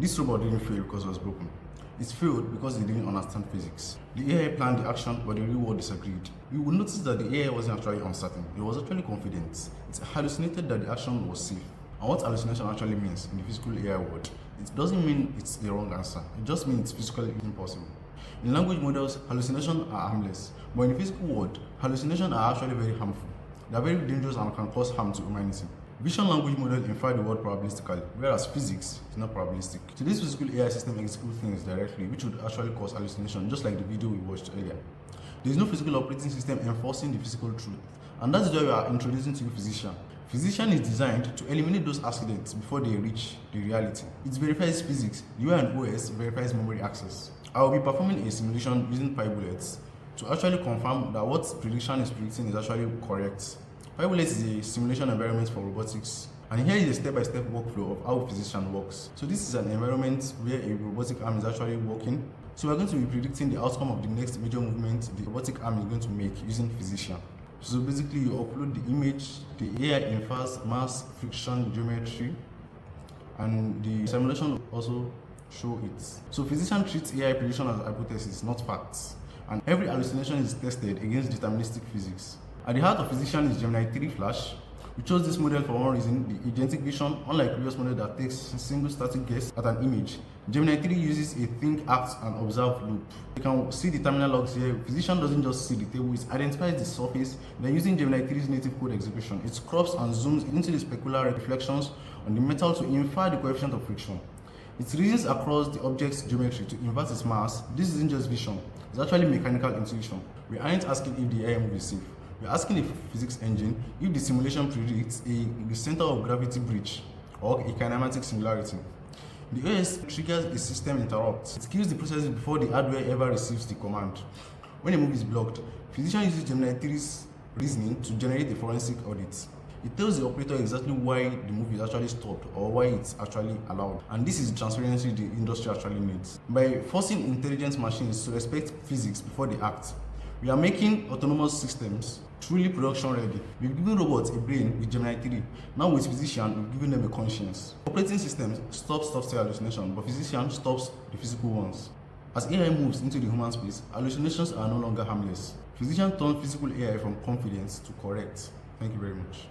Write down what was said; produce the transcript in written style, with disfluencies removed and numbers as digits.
This robot didn't fail because it was broken. It failed because they didn't understand physics. The AI planned the action, but the real world disagreed. You will notice that the AI wasn't actually uncertain, it was actually confident. It hallucinated that the action was safe. And what hallucination actually means in the physical AI world, it doesn't mean it's the wrong answer, it just means it's physically impossible. In language models, hallucinations are harmless, but in the physical world, hallucinations are actually very harmful. They are very dangerous and can cause harm to humanity. Vision language model infer the world probabilistically, whereas physics is not probabilistic. So this physical AI system executes things directly, which would actually cause hallucination, just like the video we watched earlier. There is no physical operating system enforcing the physical truth, and that's why we are introducing to you Physician. Physician is designed to eliminate those accidents before they reach the reality. It verifies physics, the way an OS verifies memory access. I will be performing a simulation using pi bullets to actually confirm that what prediction is predicting is actually correct. Pi bullets is a simulation environment for robotics, and here is a step-by-step workflow of how Physician works. So this is an environment where a robotic arm is actually working. So we're going to be predicting the outcome of the next major movement the robotic arm is going to make using Physician. So basically you upload the image, the AI infers mass, friction, geometry, and the simulation will also show it. So Physician treats AI prediction as a hypothesis, not facts. And every hallucination is tested against deterministic physics. At the heart of Physician is Gemini 3 Flash. We chose this model for one reason: the agentic vision. Unlike previous model that takes a single static guess at an image, Gemini 3 uses a think, act, and observe loop. You can see the terminal logs here. Physician doesn't just see the table, it identifies the surface. Then using Gemini 3's native code execution, it crops and zooms into the specular reflections on the metal to infer the coefficient of friction. It reasons across the object's geometry to invert its mass. This isn't just vision, it's actually mechanical intuition. We aren't asking if the AI move is safe. We're asking the physics engine if the simulation predicts the center of gravity breach or a kinematic singularity. The OS triggers a system interrupt. It kills the process before the hardware ever receives the command. When a move is blocked, Physician uses Gemini 3's reasoning to generate a forensic audit. It tells the operator exactly why the move is actually stopped or why it's actually allowed. And this is the transparency the industry actually needs. By forcing intelligent machines to respect physics before they act, we are making autonomous systems truly production ready. We've given robots a brain with Gemini 3. Now with Physician, we've given them a conscience. Operating systems stop software hallucination, but Physician stops the physical ones. As AI moves into the human space, hallucinations are no longer harmless. Physician turns physical AI from confidence to correct. Thank you very much.